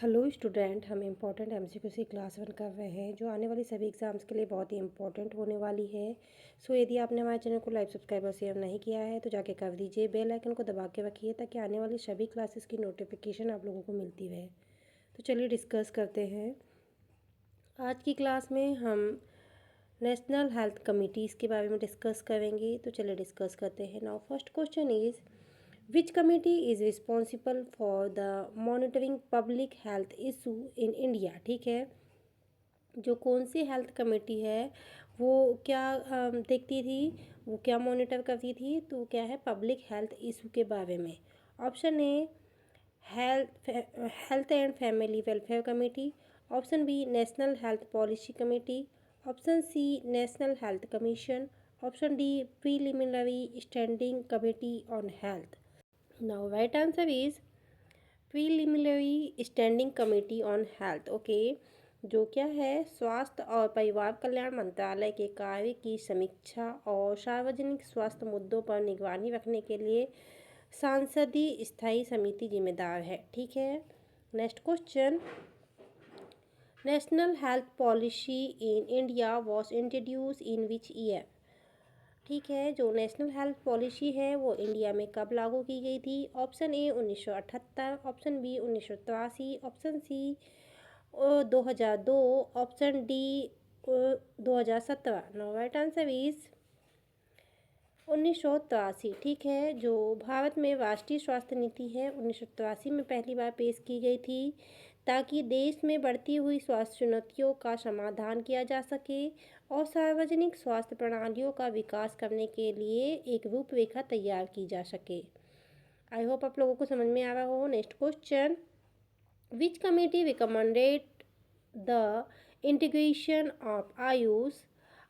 Hello student, हम important MCQ की class 1 कर रहे हैं जो आने वाली सभी एग्जाम्स के लिए बहुत ही इंपॉर्टेंट होने वाली है। सो यदि आपने हमारे चैनल को लाइक सब्सक्राइब और शेयर नहीं किया है तो जाके कर दीजिए। बेल आइकन को दबा के रखिए ताकि आने वाली सभी क्लासेस की नोटिफिकेशन आप लोगों को मिलती रहे। तो चलिए डिस्कस करते हैं। आज की क्लास में हम नेशनल हेल्थ कमिटीज़ के बारे में डिस्कस करेंगे। तो चलिए डिस्कस करते हैं। Now first question is which committee is responsible for the monitoring public health issue in India. ठीक है, जो कौन सी हेल्थ कमेटी है वो क्या देखती थी, वो क्या मॉनिटर करती थी, तो क्या है पब्लिक हेल्थ इशू के बारे में। Option A health and family welfare committee, option B national health policy committee, option C national health commission, option D preliminary standing committee on health. Now right answer is preliminary standing committee on health. Okay, जो क्या है स्वास्थ्य और परिवार कल्याण मंत्रालय के कार्य की समीक्षा और सार्वजनिक स्वास्थ्य मुद्दों पर निगरानी रखने के लिए सांसदीय स्थायी समिति जिम्मेदार है। ठीक है, next question, national health policy in India was introduce in which year. ठीक है, जो नेशनल हेल्थ पॉलिसी है वो इंडिया में कब लागू की गई थी। Option A 1978, option B 1983, option C 2002, option D 2017। No right answer is 1983। ठीक है, जो भारत में राष्ट्रीय स्वास्थ्य नीति है 1983 में पहली बार पेश की गई थी ताकि देश में बढ़ती हुई स्वास्थ्य चुनौतियों का समाधान किया जा सके और सार्वजनिक स्वास्थ्य प्रणालियों का विकास करने के लिए एक रूपरेखा तैयार की जा सके। आई होप आप लोगों को समझ में आ रहा हो। Next question, which committee recommended the integration of Ayush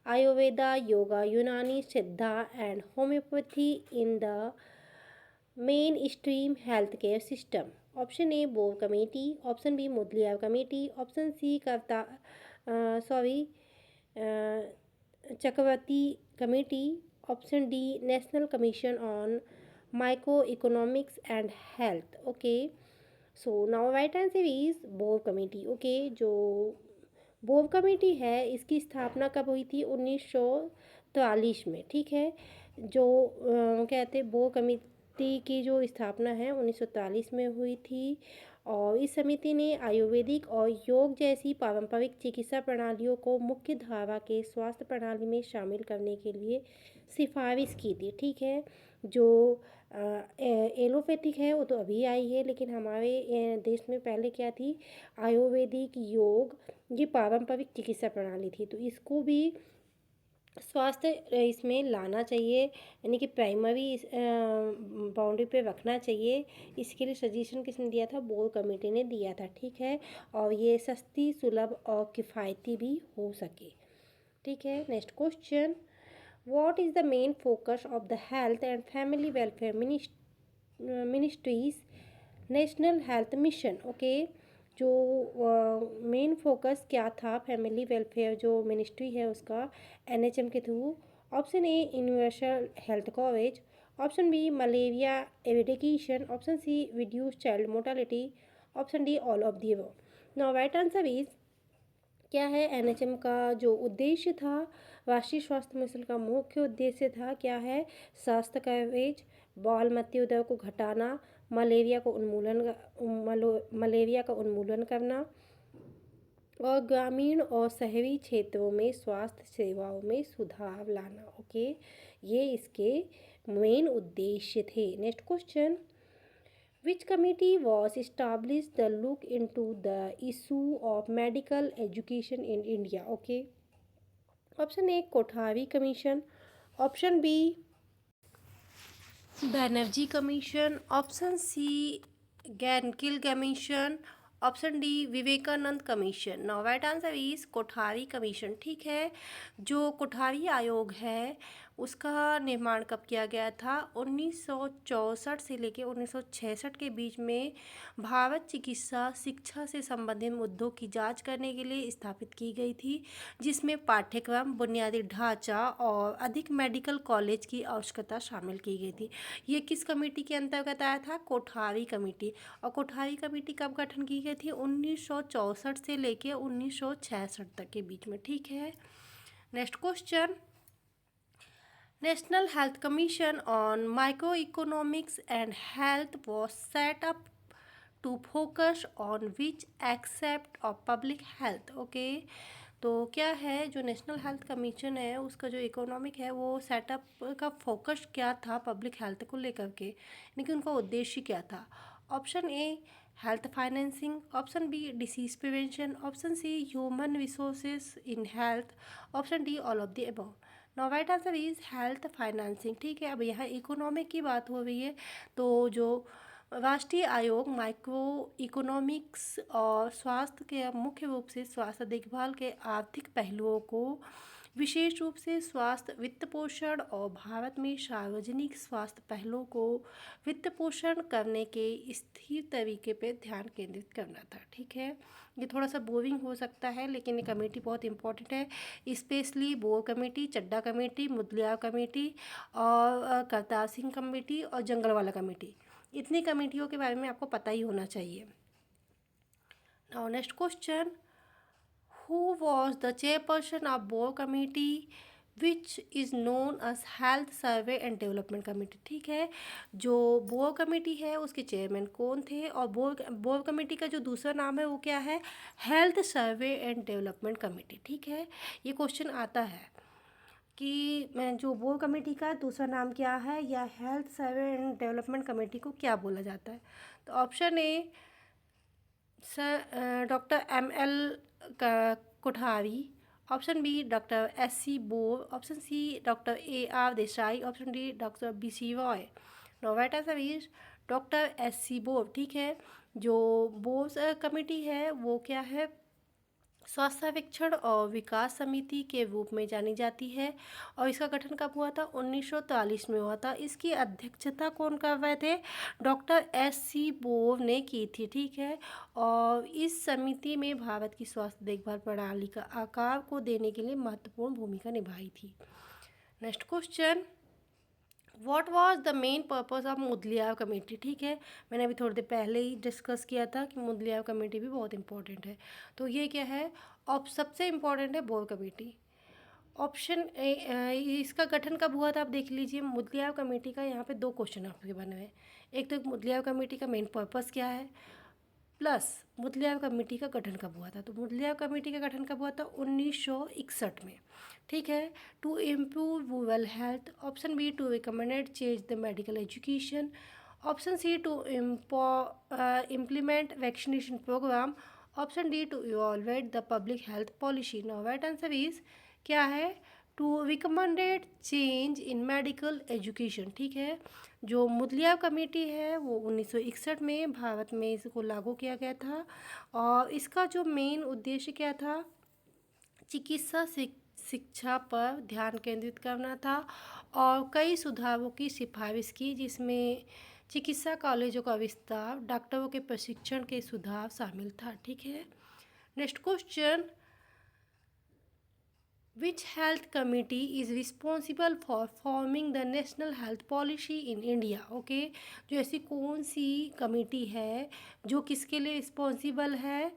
Ayurveda, Yoga, Unani, Siddha and Homeopathy in the mainstream healthcare system. Option A Board Committee, Option B Mudliar Committee, Option C Chakravarti Committee, Option D National Commission on Microeconomics and Health. Okay, so now right answer is Board Committee. Okay, जो Bob committee है इसकी स्थापना कब हुई थी 1943 में। ठीक है, जो कहते हैं बोब कमेटी की जो स्थापना है 1943 में हुई थी और इस समिति ने आयुर्वेदिक और योग जैसी पारंपरिक चिकित्सा प्रणालियों को मुख्य धारा के स्वास्थ्य प्रणाली में शामिल करने के लिए सिफारिश की थी। ठीक है, जो एलोपैथिक है वो तो अभी आई है, लेकिन हमारे देश में पहले क्या थी, आयुर्वेदिक, योग, ये पारंपरिक चिकित्सा प्रणाली थी। तो इसको भी स्वास्थ्य इसमें लाना चाहिए, यानी कि प्राइमरी बाउंड्री पे रखना चाहिए। इसके लिए सजेशन किसने दिया था, बोर्ड कमेटी ने दिया था। ठीक है, और ये सस्ती, सुलभ और किफ़ायती भी हो सके। ठीक है, next question, what is the main focus of the health and family welfare ministries national health mission. Okay, जो मेन फोकस क्या था फैमिली वेलफेयर जो मिनिस्ट्री है उसका एनएचएम के थ्रू। Option A universal health coverage, option B malaria eradication, option C reduce child mortality, option D all of the above. Now right answer is क्या है, एनएचएम का जो उद्देश्य था, राष्ट्रीय स्वास्थ्य मिशन का मुख्य उद्देश्य था क्या है, स्वास्थ्य कवरेज, बाल मृत्यु दर को घटाना, मलेरिया का उन्मूलन करना और ग्रामीण और शहरी क्षेत्रों में स्वास्थ्य सेवाओं में सुधार लाना। ओके, ये इसके मेन उद्देश्य थे। Next question, which committee was established to look into the issue of medical education in India? Okay, option A Kothari commission, option B Banerjee commission, option C गैनकिल commission, option D Vivekananda commission. Now right answer is Kothari commission. ठीक है, जो कोठारी आयोग है उसका निर्माण कब किया गया था? 1964 से लेकर 1966 के बीच में भारत चिकित्सा शिक्षा से संबंधित मुद्दों की जांच करने के लिए स्थापित की गई थी, जिसमें पाठ्यक्रम, बुनियादी ढांचा और अधिक मेडिकल कॉलेज की आवश्यकता शामिल की गई थी। ये किस कमेटी के अंतर्गत आया था? कोठारी कमेटी। और कोठारी कमेटी कब गठन की गई थी? 1964 से लेकर 1966 तक के बीच में। ठीक है। Next question, National Health Commission on Microeconomics and Health was set up to focus on which aspect of public health? Okay तो क्या है जो नेशनल हेल्थ कमीशन है उसका जो इकोनॉमिक है वो सेटअप का फोकस क्या था पब्लिक हेल्थ को लेकर के, यानी कि उनका उद्देश्य क्या था? Option A health financing, option B disease prevention, option C human resources in health, option D all of the above. Now right answer is health financing. ठीक है, अब यहाँ इकोनॉमिक की बात हो रही है तो जो राष्ट्रीय आयोग माइक्रो इकोनॉमिक्स और स्वास्थ्य के मुख्य रूप से स्वास्थ्य देखभाल के आर्थिक पहलुओं को विशेष रूप से स्वास्थ्य वित्त पोषण और भारत में सार्वजनिक स्वास्थ्य पहलों को वित्त पोषण करने के स्थिर तरीके पर ध्यान केंद्रित करना था। ठीक है, ये थोड़ा सा बोरिंग हो सकता है लेकिन ये कमेटी बहुत इंपॉर्टेंट है, स्पेशली बोर कमेटी, चड्डा कमेटी, मुदलियार कमेटी और करतार सिंह कमेटी और जंगलवाला कमेटी। इतनी कमेटियों के बारे में आपको पता ही होना चाहिए। Now next question, who was the chairperson of Bhore committee which is known as health survey and development committee? ठीक है, जो बोर कमेटी है उसके चेयरमैन कौन थे? और बोर कमेटी का जो दूसरा नाम है वो क्या है? Health survey and development committee. ठीक है, ये क्वेश्चन आता है कि मैं जो बोर कमेटी का दूसरा नाम क्या है या health survey and development committee को क्या बोला जाता है? तो option A sir doctor M L. Kothari, option B doctor S C. Bhore, option C doctor A R. Desai, option D doctor B C. Roy. No right answer is doctor S C. Bhore. ठीक है, जो बोर कमेटी है वो क्या है? स्वास्थ्य सर्वेक्षण और विकास समिति के रूप में जानी जाती है और इसका गठन कब हुआ था? 1943 में हुआ था। इसकी अध्यक्षता कौन कर रहे थे? Doctor S C. बोर ने की थी। ठीक है, और इस समिति में भारत की स्वास्थ्य देखभाल प्रणाली का आकार को देने के लिए महत्वपूर्ण भूमिका निभाई थी। Next question, what was the main purpose of Mudaliar committee? ठीक है, मैंने अभी थोड़ी देर पहले ही डिस्कस किया था कि मुदलियार कमेटी भी बहुत इंपॉर्टेंट है। तो ये क्या है? और सबसे इम्पॉर्टेंट है बोर कमेटी। ऑप्शन इसका गठन कब हुआ था आप देख लीजिए। मुदलियार कमेटी का यहाँ पे दो क्वेश्चन आपके बने हुए हैं। एक तो मुदलियार कमेटी का मेन पर्पस क्या है, प्लस मुदलियार कमेटी का गठन कब हुआ था? तो मुदलियार कमेटी का गठन कब हुआ था? 1961 में। ठीक है, to improve rural health, option B to recommended change the medical education, option C to implement vaccination programme, option D to evaluate the public health policy. Now right answer is क्या है? To recommended change in medical education. ठीक है, जो Mudaliar committee है वो 1961 में भारत में इसको लागू किया गया था और इसका जो मेन उद्देश्य क्या था? चिकित्सा शिक्षा पर ध्यान केंद्रित करना था और कई सुधारों की सिफारिश की, जिसमें चिकित्सा कॉलेजों का विस्तार, डॉक्टरों के प्रशिक्षण के सुधार शामिल था। ठीक है, next question, Which health committee is responsible for forming the national health policy in India? Okay, जो ऐसी कौन सी कमेटी है जो किसके लिए रिस्पॉन्सिबल है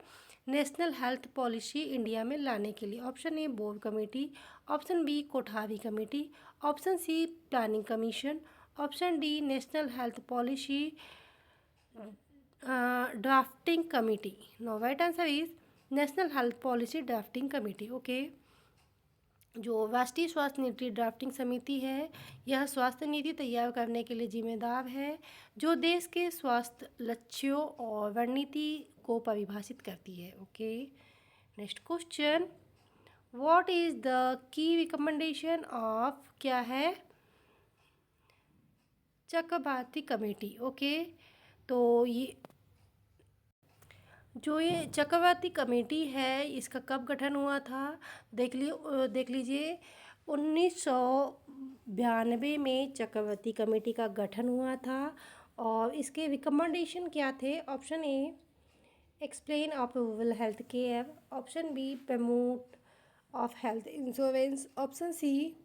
नेशनल हेल्थ पॉलिसी इंडिया में लाने के लिए? Option A board committee, option B Kothari committee, option C planning commission, option D national health policy drafting committee. No right answer is national health policy drafting committee. Okay, जो राष्ट्रीय स्वास्थ्य नीति drafting समिति है यह स्वास्थ्य नीति तैयार करने के लिए जिम्मेदार है जो देश के स्वास्थ्य लक्ष्यों और रणनीति को परिभाषित करती है। Okay, next question, what is the key recommendation of क्या है? चक्रवर्ती कमेटी। ओके, तो ये जो ये चक्रवर्ती कमेटी है इसका कब गठन हुआ था? देख लीजिए 1900 1992 में चक्रवर्ती कमेटी का गठन हुआ था और इसके रिकमेंडेशन क्या थे? Option A explain of rural health care, option B promote of health insurance, option C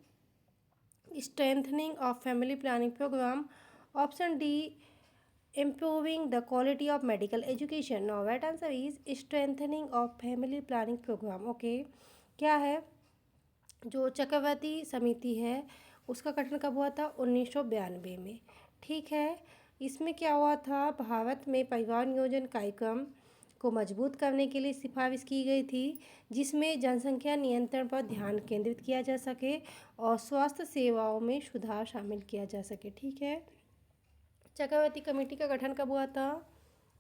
strengthening of family planning programme, option D improving the quality of medical education. Now right answer is strengthening of family planning program. Okay, क्या है? जो चक्रवर्ती समिति है उसका गठन कब हुआ था? 1992 में। ठीक है, इसमें क्या हुआ था? भारत में परिवार नियोजन कार्यक्रम को मजबूत करने के लिए सिफारिश की गई थी, जिसमें जनसंख्या नियंत्रण पर ध्यान केंद्रित किया जा सके और स्वास्थ्य सेवाओं में सुधार शामिल किया जा सके। ठीक है, चक्रवर्ती कमेटी का गठन कब हुआ था?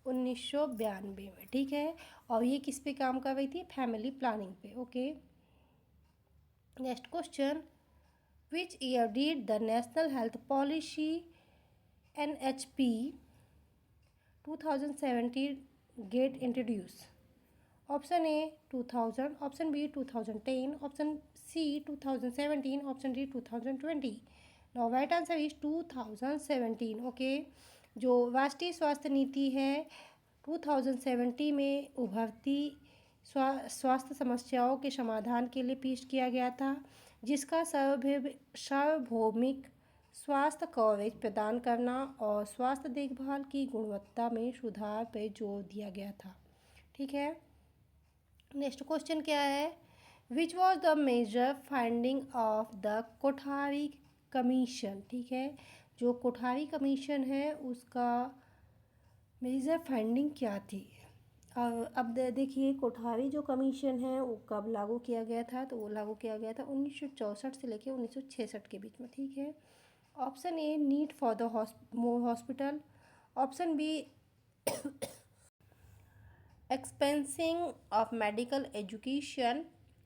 1992 में। ठीक है, और ये किस पे काम कर रही थी? फैमिली प्लानिंग पे। Okay, next question, which year did the national health policy NHP 2017 get introduce? Option A 2000, option B 2010, option C 2017, option D 2020। Now right answer is 2017। Okay, जो राष्ट्रीय स्वास्थ्य नीति है 2017 में उभरती स्वास्थ्य समस्याओं के समाधान के लिए पेश किया गया था, जिसका सार्वभौमिक स्वास्थ्य कवरेज प्रदान करना और स्वास्थ्य देखभाल की गुणवत्ता में सुधार पर जोर दिया गया था। ठीक है, नेक्स्ट क्वेश्चन क्या है? Which was the major finding of the Kothari commission? ठीक है, जो कोठारी कमीशन है उसका मेजर फाइंडिंग क्या थी? अब देखिए, कोठारी जो कमीशन है वो कब लागू किया गया था? तो वो लागू किया गया था 1964 से लेकर 1966 के बीच में। ठीक है, option A need for the more hospital, option B expanding of medical education,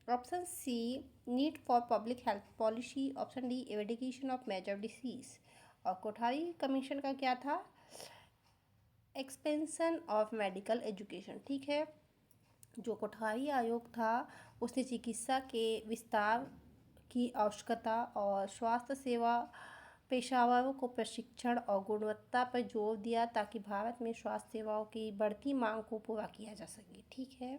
option C need for public health policy, option D eradication of major disease. और कोठारी कमीशन का क्या था? Expansion of medical education. ठीक है, जो कोठारी आयोग था उसने चिकित्सा के विस्तार की आवश्यकता और स्वास्थ्य सेवा पेशावरों को प्रशिक्षण और गुणवत्ता पर जोर दिया ताकि भारत में स्वास्थ्य सेवाओं की बढ़ती मांग को पूरा किया जा सके। ठीक है,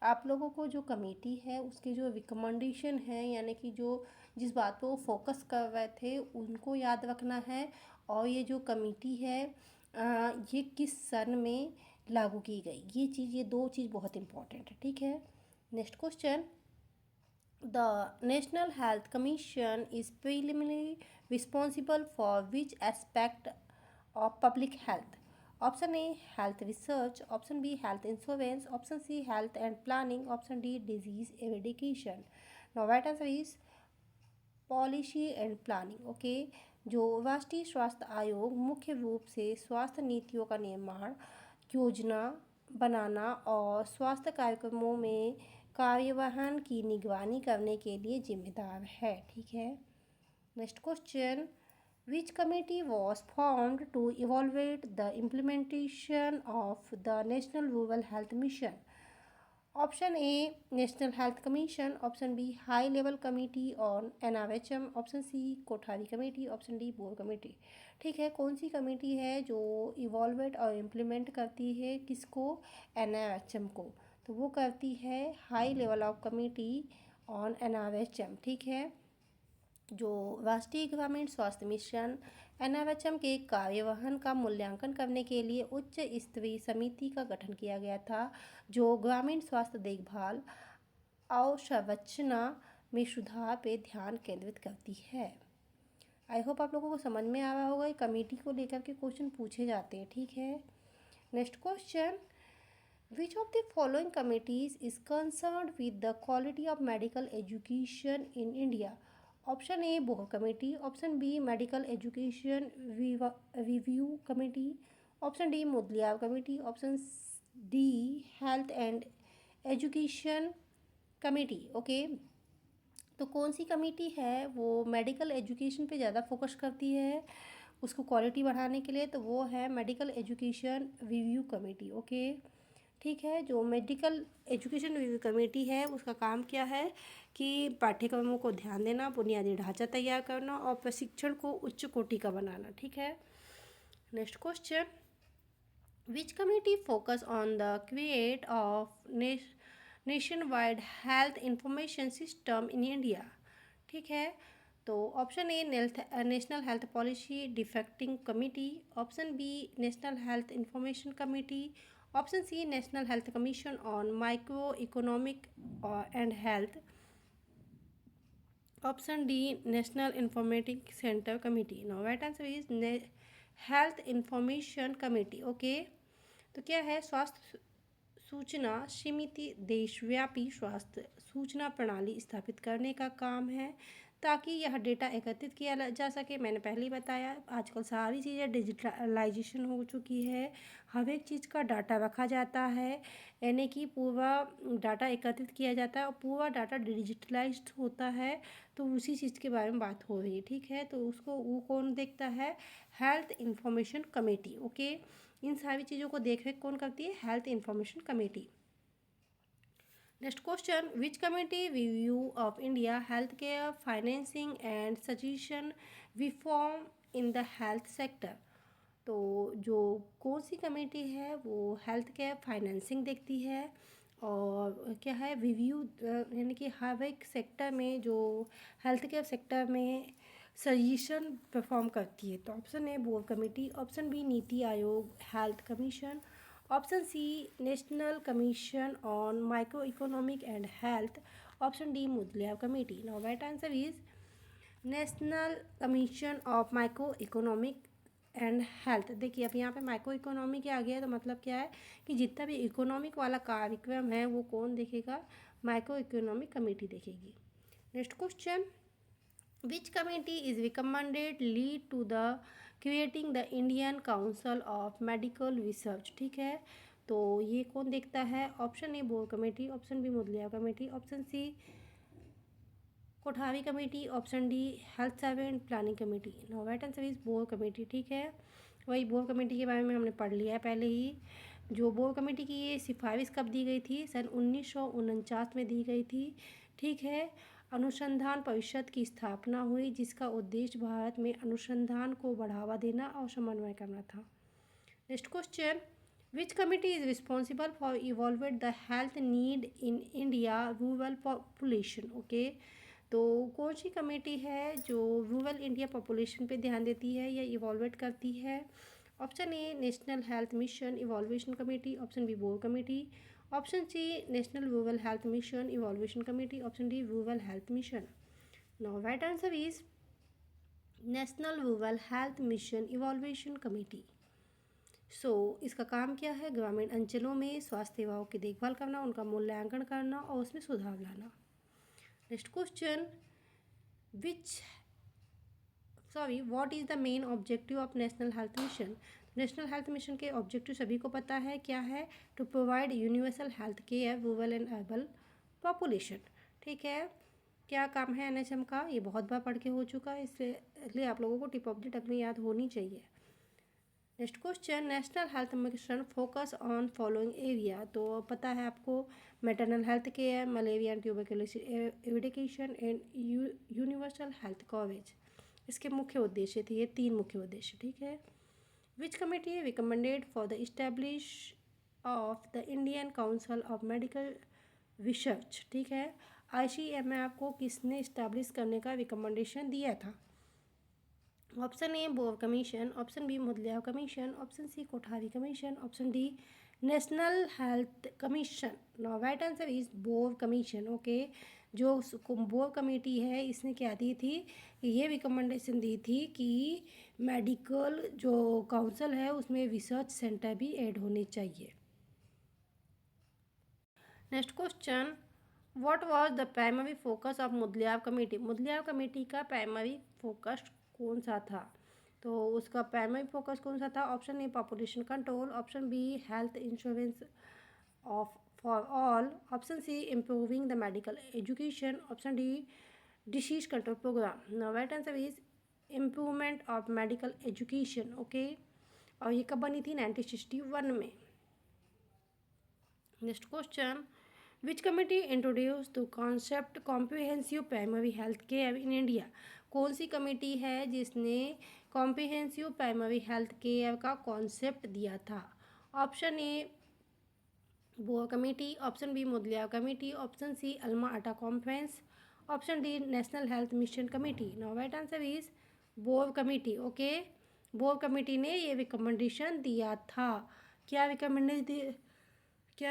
आप लोगों को जो कमेटी है उसके जो रिकमेंडेशन है, यानी कि जो जिस बात पर वो फोकस कर रहे थे उनको याद रखना है। और ये जो कमेटी है ये किस सन में लागू की गई, ये दो चीज़ बहुत इंपॉर्टेंट है। ठीक है, next question, the national health commission is preliminary responsible for which aspect of public health? Option A health research, option B health insurance, option C health and planning, option D disease eradication. Now right answer is policy and planning. Okay, जो राष्ट्रीय स्वास्थ्य आयोग मुख्य रूप से स्वास्थ्य नीतियों का निर्माण, योजना बनाना और स्वास्थ्य कार्यक्रमों में कार्यवाहन की निगरानी करने के लिए जिम्मेदार है। ठीक है, next question, which committee was formed to evaluate the implementation of the National Rural Health Mission? Option A National Health Commission, option B High Level Committee on NRHM, option C Kothari committee, option D board committee. ठीक है, कौन सी committee है जो इवॉल्वेट और implement करती है किसको? NRHM को। तो वो करती है high level of committee on NRHM। ठीक है, जो राष्ट्रीय ग्रामीण स्वास्थ्य मिशन NRHM के कार्यवाहन का मूल्यांकन करने के लिए उच्च स्तरीय समिति का गठन किया गया था, जो ग्रामीण स्वास्थ्य देखभाल अवसंरचना में सुधार पे ध्यान केंद्रित करती है। आई होप आप लोगों को समझ में आ रहा होगा, कमेटी को लेकर के क्वेश्चन पूछे जाते हैं। ठीक है, next question, which of the following committees is concerned with the quality of medical education in India? Option A board committee, option B medical education review committee, option D Mudaliar committee, option D health and education committee. Okay, तो कौन सी committee है वो medical education पे ज़्यादा focus करती है उसको क्वालिटी बढ़ाने के लिए? तो वो है medical education review committee. Okay, ठीक है। जो मेडिकल एजुकेशन रिव्यू कमेटी है उसका काम क्या है कि पाठ्यक्रमों को ध्यान देना, बुनियादी ढांचा तैयार करना और प्रशिक्षण को उच्च कोटि का बनाना। ठीक है। Next question, which committee focus on the create of nation wide health information system in India. ठीक है। तो option A national health policy defecting committee, option B national health information committee, option C national health commission on micro economic and health, option D national informatic centre committee. No right answer is health information committee. Okay, तो क्या है, स्वास्थ्य सूचना समिति देशव्यापी स्वास्थ्य सूचना प्रणाली स्थापित करने का काम है ताकि यह डेटा एकत्रित किया जा सके। मैंने पहले ही बताया आजकल सारी चीज़ें डिजिटलाइजेशन हो चुकी है, हर एक चीज़ का डाटा रखा जाता है, यानी कि पूरा डाटा एकत्रित किया जाता है और पूरा डाटा डिजिटलाइज्ड होता है। तो उसी चीज़ के बारे में बात हो रही है। ठीक है। तो उसको वो कौन देखता है, हेल्थ इंफॉर्मेशन कमेटी। ओके, इन सारी चीज़ों को देख रेख कौन करती है, health information committee. Next question, which committee review of India health care financing and suggestion reform in the health sector. तो जो कौन सी कमेटी है वो हेल्थ केयर फाइनेंसिंग देखती है और क्या है, रिव्यू यानी कि हर एक सेक्टर में जो हेल्थ केयर सेक्टर में सजेशन परफॉर्म करती है। तो option A board committee, option B NITI Aayog health commission, option C national commission on micro economic and health, option D Mudaliar committee. Now right answer is national commission of micro economic and health. देखिए अब यहाँ पे micro economy क्या आ गया है, तो मतलब क्या है कि जितना भी इकोनॉमिक वाला कार्यक्रम है वो कौन देखेगा, माइक्रो इकोनॉमिक कमेटी देखेगी। Next question, which committee is recommended lead to the creating the Indian council of medical research. ठीक है। तो ये कौन देखता है, option A board committee, option B Mudaliar committee, option C Kothari committee, option D health survey and planning committee. No right answer is board committee. ठीक है। वही बोर्ड कमेटी के बारे में हमने पढ़ लिया है पहले ही। जो बोर्ड कमेटी की ये सिफारिश कब दी गई थी, सन 1949 में दी गई थी। ठीक है। अनुसंधान परिषद की स्थापना हुई जिसका उद्देश्य भारत में अनुसंधान को बढ़ावा देना और समन्वय करना था। Next question, which committee is responsible for evaluate the health need in India rural population. Okay, तो कौन सी कमेटी है जो रूरल इंडिया पॉपुलेशन पे ध्यान देती है या इवॉल्वेट करती है, option A national health mission evaluation committee, option B board committee, option C national rural health mission evaluation committee, option D rural health mission. Now right answer is national rural health mission evaluation committee. इसका काम क्या है, ग्रामीण अंचलों में स्वास्थ्य सेवाओं की देखभाल करना, उनका मूल्यांकन करना और उसमें सुधार लाना। Next question, what is the main objective of national health mission. National health mission के ऑब्जेक्टिव सभी को पता है, क्या है, to provide universal health care rural and urban population. ठीक है। क्या काम है एनएचएम का, ये बहुत बार पढ़ के हो चुका है, इसलिए आप लोगों को टिप ऑफ द टंग में याद होनी चाहिए। Next question, national health mission focus on following area. तो पता है आपको, maternal health care, malaria and tuberculosis eradication and universal health coverage इसके मुख्य उद्देश्य थे, ये 3 मुख्य उद्देश्य। ठीक है। विच committee recommended for the establish of the Indian council of medical research. ठीक है। ICMR को किसने इस्टेब्लिश करने का रिकमेंडेशन दिया था, option A board commission, option B Mudaliar commission, option C Kothari commission, option D national health commission. No right answer is board commission. Okay, जो board committee है इसने क्या दी थी, ये रिकमेंडेशन दी थी कि मेडिकल जो काउंसिल है उसमें रिसर्च सेंटर भी ऐड होने चाहिए। Next question, what was the primary focus of Mudaliar committee. Mudaliar committee का प्राइमरी फोकस कौन सा था, तो उसका प्राइमरी फोकस कौन सा था, option A population control, option B health insurance of for all, option C improving the medical education, option D disease control program. No right answer is improvement of medical education. Okay, और ये कब बनी थी, 1961 में। Next question, which committee introduce the concept comprehensive primary health care in India? कौन सी committee है जिसने कॉम्प्रिहेंसिव प्राइमरी हेल्थ केयर का कॉन्सेप्ट दिया था? Option A boa committee, option B Mudaliar committee, option C Alma Ata conference, option D national health mission committee. Now right answer is Bhore committee. Okay, Bhore committee ने ये recommendation दिया था। क्या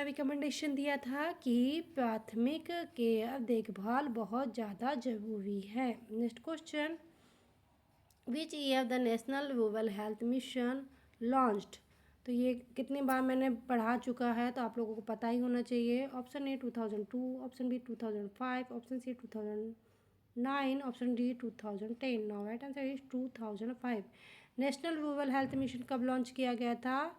recommendation दिया था कि प्राथमिक केयर देखभाल बहुत ज़्यादा ज़रूरी है। Next question, which year the national rural health mission launched? तो ये कितनी बार मैंने पढ़ा चुका है, तो आप लोगों को पता ही होना चाहिए। Option A 2002, option B 2005, option C 2009, option D 2010। Now right answer is 2005। National rural health mission कब लॉन्च किया गया था?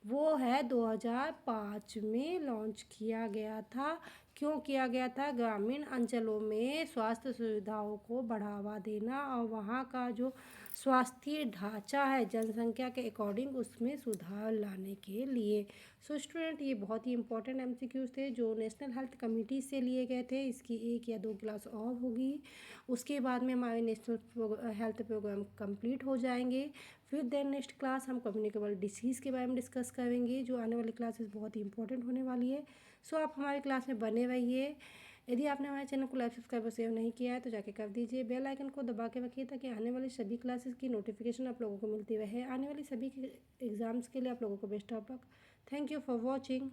वो है 2005 में लॉन्च किया गया था। क्यों किया गया था? ग्रामीण अंचलों में स्वास्थ्य सुविधाओं को बढ़ावा देना और वहाँ का जो स्वास्थ्य ढांचा है जनसंख्या के अकॉर्डिंग उसमें सुधार लाने के लिए। सो स्टूडेंट, ये बहुत ही इंपॉर्टेंट एमसीक्यूज थे जो नेशनल हेल्थ कमेटी से लिए गए थे। इसकी 1 या 2 क्लास और होगी, उसके बाद में हमारे नेशनल हेल्थ प्रोग्राम कंप्लीट हो जाएंगे। फिर देन नेक्स्ट क्लास हम कम्युनिकेबल डिसीज़ के बारे में डिस्कस करेंगे, जो आने वाली क्लासेस बहुत ही इंपॉर्टेंट होने वाली है। सो आप हमारी क्लास में बने रहिए। यदि आपने हमारे चैनल को लाइक सब्सक्राइब और सेव नहीं किया है तो जाके कर दीजिए। बेल आइकन को दबा के रखिए ताकि आने वाली सभी क्लासेस की नोटिफिकेशन आप लोगों को मिलती रहे। आने वाली सभी एग्ज़ाम्स के लिए आप लोगों को best of luck. Thank you for watching.